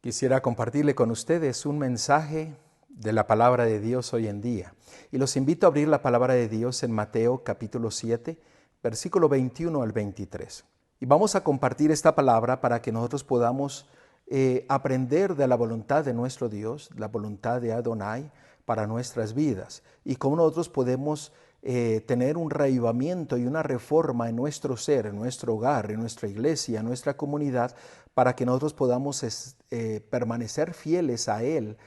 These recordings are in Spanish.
Quisiera compartirle con ustedes un mensaje de la palabra de Dios hoy en día. Y los invito a abrir la palabra de Dios en Mateo capítulo 7, versículo 21 al 23. Y vamos a compartir esta palabra para que nosotros podamos aprender de la voluntad de nuestro Dios, la voluntad de Adonai para nuestras vidas. Y cómo nosotros podemos tener un reavivamiento y una reforma en nuestro ser, en nuestro hogar, en nuestra iglesia, en nuestra comunidad, para que nosotros podamos permanecer fieles a Él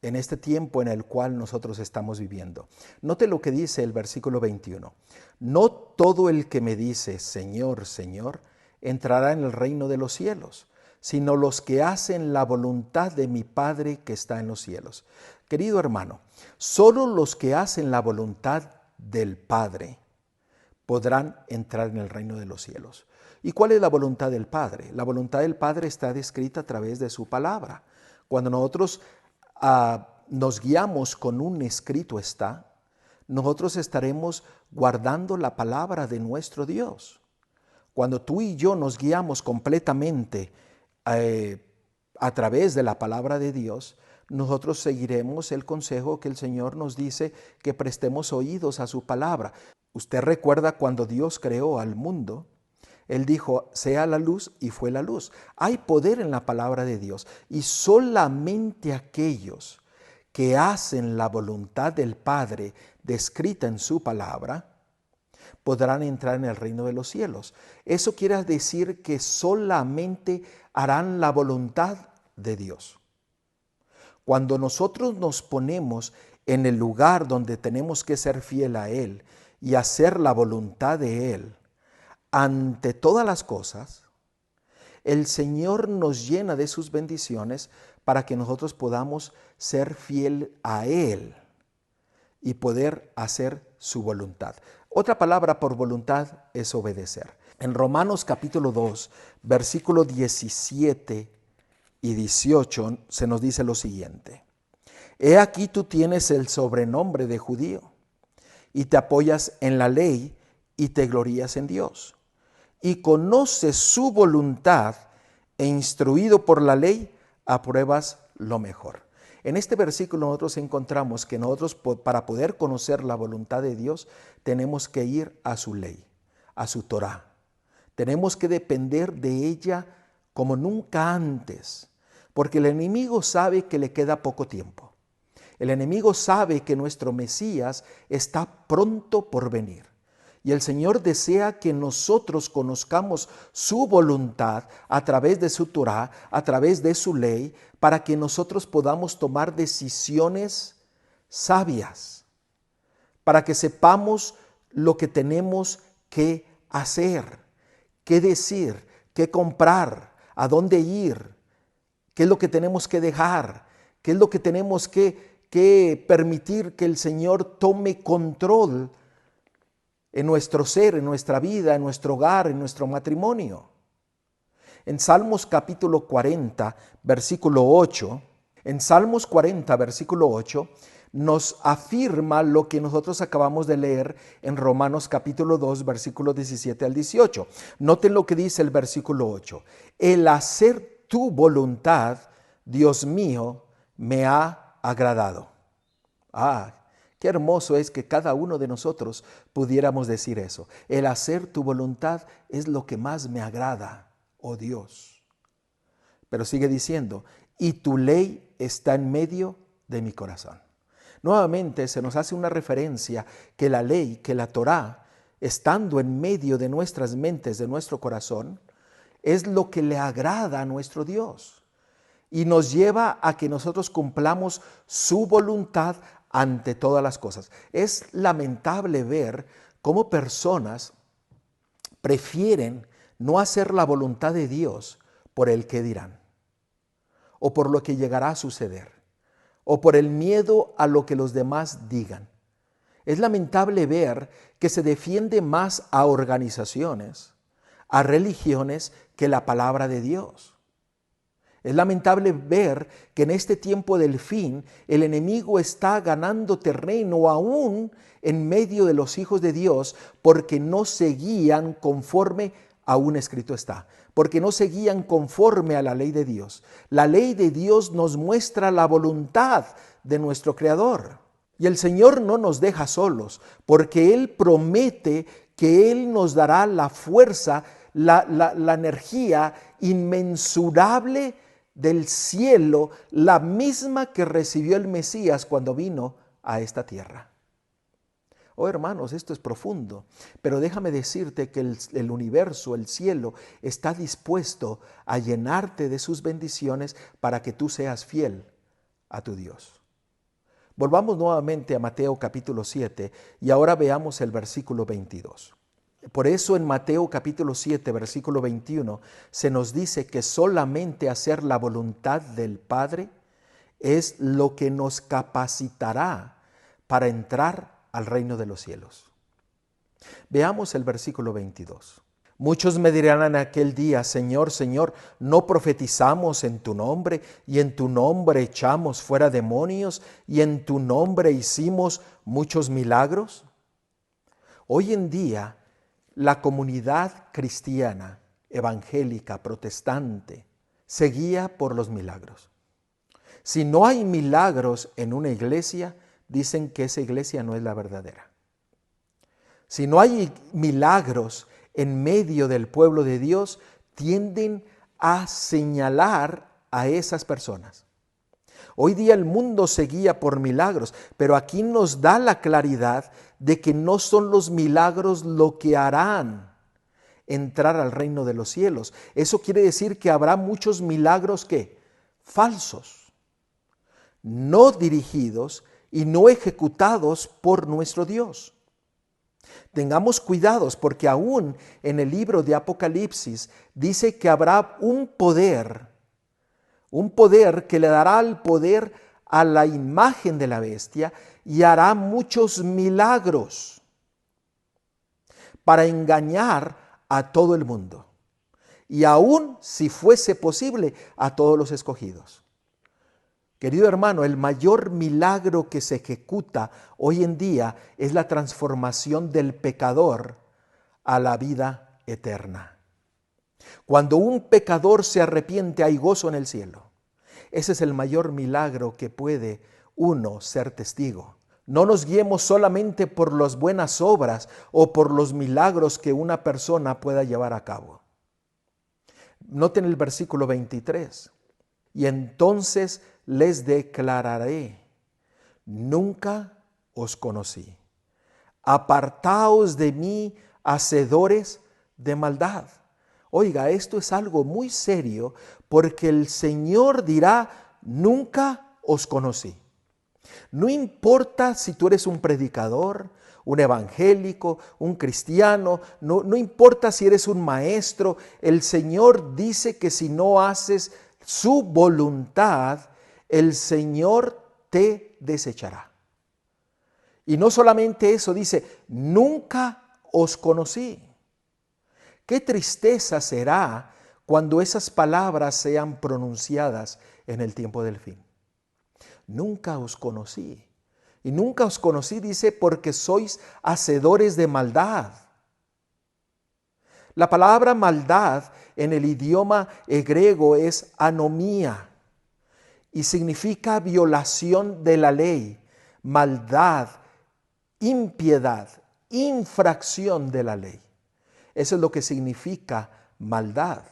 en este tiempo en el cual nosotros estamos viviendo. Note lo que dice el versículo 21. No todo el que me dice, Señor, Señor, entrará en el reino de los cielos, sino los que hacen la voluntad de mi Padre que está en los cielos. Querido hermano, solo los que hacen la voluntad del Padre podrán entrar en el reino de los cielos. ¿Y cuál es la voluntad del Padre? La voluntad del Padre está descrita a través de su palabra. Cuando nosotros nos guiamos con un escrito está, nosotros estaremos guardando la palabra de nuestro Dios. Cuando tú y yo nos guiamos completamente a través de la palabra de Dios, nosotros seguiremos el consejo que el Señor nos dice que prestemos oídos a su palabra. Usted recuerda cuando Dios creó al mundo, Él dijo, sea la luz, y fue la luz. Hay poder en la palabra de Dios, y solamente aquellos que hacen la voluntad del Padre descrita en su palabra podrán entrar en el reino de los cielos. Eso quiere decir que solamente harán la voluntad de Dios. Cuando nosotros nos ponemos en el lugar donde tenemos que ser fiel a Él y hacer la voluntad de Él, ante todas las cosas, el Señor nos llena de sus bendiciones para que nosotros podamos ser fiel a Él y poder hacer su voluntad. Otra palabra por voluntad es obedecer. En Romanos capítulo 2, versículo 17 y 18 se nos dice lo siguiente. He aquí tú tienes el sobrenombre de judío y te apoyas en la ley y te glorías en Dios. Y conoces su voluntad e instruido por la ley, apruebas lo mejor. En este versículo nosotros encontramos que nosotros para poder conocer la voluntad de Dios tenemos que ir a su ley, a su Torá. Tenemos que depender de ella como nunca antes, porque el enemigo sabe que le queda poco tiempo. El enemigo sabe que nuestro Mesías está pronto por venir. Y el Señor desea que nosotros conozcamos su voluntad a través de su Torá, a través de su ley, para que nosotros podamos tomar decisiones sabias, para que sepamos lo que tenemos que hacer, qué decir, qué comprar, a dónde ir, qué es lo que tenemos que dejar, qué es lo que tenemos que permitir que el Señor tome control en nuestro ser, en nuestra vida, en nuestro hogar, en nuestro matrimonio. En Salmos capítulo 40, versículo 8, nos afirma lo que nosotros acabamos de leer en Romanos capítulo 2, versículos 17 al 18. Noten lo que dice el versículo 8. El hacer tu voluntad, Dios mío, me ha agradado. Qué hermoso es que cada uno de nosotros pudiéramos decir eso. El hacer tu voluntad es lo que más me agrada, oh Dios. Pero sigue diciendo, y tu ley está en medio de mi corazón. Nuevamente se nos hace una referencia que la ley, que la Torá, estando en medio de nuestras mentes, de nuestro corazón, es lo que le agrada a nuestro Dios. Y nos lleva a que nosotros cumplamos su voluntad ante todas las cosas. Es lamentable ver cómo personas prefieren no hacer la voluntad de Dios por el que dirán, o por lo que llegará a suceder, o por el miedo a lo que los demás digan. Es lamentable ver que se defiende más a organizaciones, a religiones, que la palabra de Dios. Es lamentable ver que en este tiempo del fin el enemigo está ganando terreno aún en medio de los hijos de Dios porque no se guían conforme aún escrito está. porque no seguían conforme a la ley de Dios. La ley de Dios nos muestra la voluntad de nuestro Creador. Y el Señor no nos deja solos, porque Él promete que Él nos dará la fuerza, la energía inmensurable del cielo, la misma que recibió el Mesías cuando vino a esta tierra. Oh hermanos, esto es profundo, pero déjame decirte que el universo, el cielo, está dispuesto a llenarte de sus bendiciones para que tú seas fiel a tu Dios. Volvamos nuevamente a Mateo capítulo 7 y ahora veamos el versículo 22. Por eso en Mateo capítulo 7, versículo 21, se nos dice que solamente hacer la voluntad del Padre es lo que nos capacitará para entrar al reino de los cielos. Veamos el versículo 22. Muchos me dirán en aquel día: Señor, Señor, ¿no profetizamos en tu nombre, y en tu nombre echamos fuera demonios, y en tu nombre hicimos muchos milagros? Hoy en día, la comunidad cristiana, evangélica, protestante, se guía por los milagros. Si no hay milagros en una iglesia, dicen que esa iglesia no es la verdadera. Si no hay milagros en medio del pueblo de Dios, tienden a señalar a esas personas. Hoy día el mundo se guía por milagros, pero aquí nos da la claridad de que no son los milagros lo que harán entrar al reino de los cielos. Eso quiere decir que habrá muchos milagros que falsos, no dirigidos y no ejecutados por nuestro Dios. Tengamos cuidados, porque aún en el libro de Apocalipsis dice que habrá un poder que le dará el poder a la imagen de la bestia y hará muchos milagros para engañar a todo el mundo, y aún, si fuese posible, a todos los escogidos. Querido hermano, el mayor milagro que se ejecuta hoy en día es la transformación del pecador a la vida eterna. Cuando un pecador se arrepiente, hay gozo en el cielo. Ese es el mayor milagro que puede uno ser testigo. No nos guiemos solamente por las buenas obras o por los milagros que una persona pueda llevar a cabo. Noten el versículo 23. Y entonces les declararé: nunca os conocí. Apartaos de mí, hacedores de maldad. Oiga, esto es algo muy serio, porque el Señor dirá: nunca os conocí. No importa si tú eres un predicador, un evangélico, un cristiano, no importa si eres un maestro, el Señor dice que si no haces su voluntad, el Señor te desechará. Y no solamente eso, dice: nunca os conocí. Qué tristeza será cuando esas palabras sean pronunciadas en el tiempo del fin. Nunca os conocí. Y nunca os conocí, dice, porque sois hacedores de maldad. La palabra maldad en el idioma griego es anomía y significa violación de la ley, maldad, impiedad, infracción de la ley. Eso es lo que significa maldad.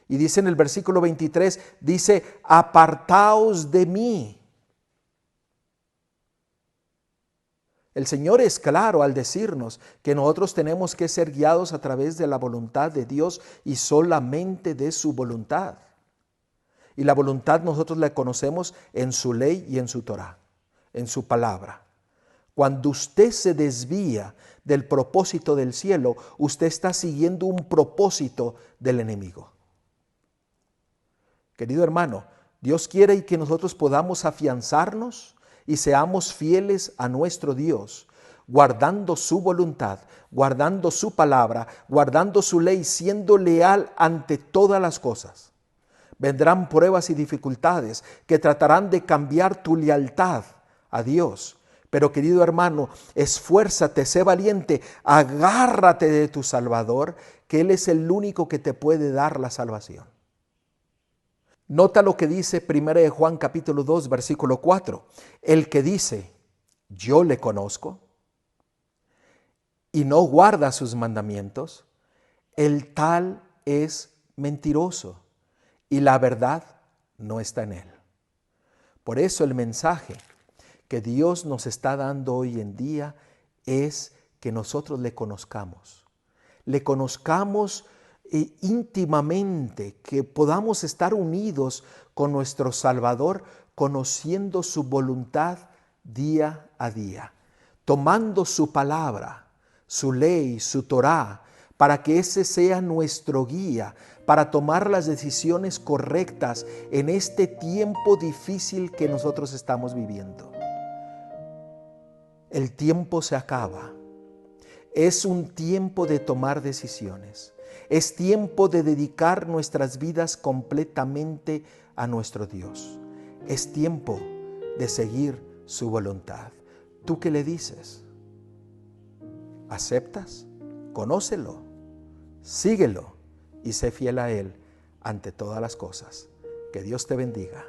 Y dice en el versículo 23, dice: apartaos de mí. El Señor es claro al decirnos que nosotros tenemos que ser guiados a través de la voluntad de Dios y solamente de su voluntad. Y la voluntad nosotros la conocemos en su ley y en su Torah, en su palabra. Cuando usted se desvía del propósito del cielo, usted está siguiendo un propósito del enemigo. Querido hermano, Dios quiere que nosotros podamos afianzarnos y seamos fieles a nuestro Dios, guardando su voluntad, guardando su palabra, guardando su ley, siendo leal ante todas las cosas. Vendrán pruebas y dificultades que tratarán de cambiar tu lealtad a Dios, Pero querido hermano, esfuérzate, sé valiente, agárrate de tu Salvador, que Él es el único que te puede dar la salvación. Nota lo que dice 1 de Juan capítulo 2, versículo 4. El que dice, yo le conozco, y no guarda sus mandamientos, el tal es mentiroso, y la verdad no está en él. Por eso el mensaje que Dios nos está dando hoy en día es que nosotros le conozcamos íntimamente, que podamos estar unidos con nuestro Salvador, conociendo su voluntad día a día, tomando su palabra, su ley, su Torá, para que ese sea nuestro guía, para tomar las decisiones correctas en este tiempo difícil que nosotros estamos viviendo. El tiempo se acaba. Es un tiempo de tomar decisiones. Es tiempo de dedicar nuestras vidas completamente a nuestro Dios. Es tiempo de seguir su voluntad. ¿Tú qué le dices? ¿Aceptas? Conócelo, síguelo y sé fiel a Él ante todas las cosas. Que Dios te bendiga.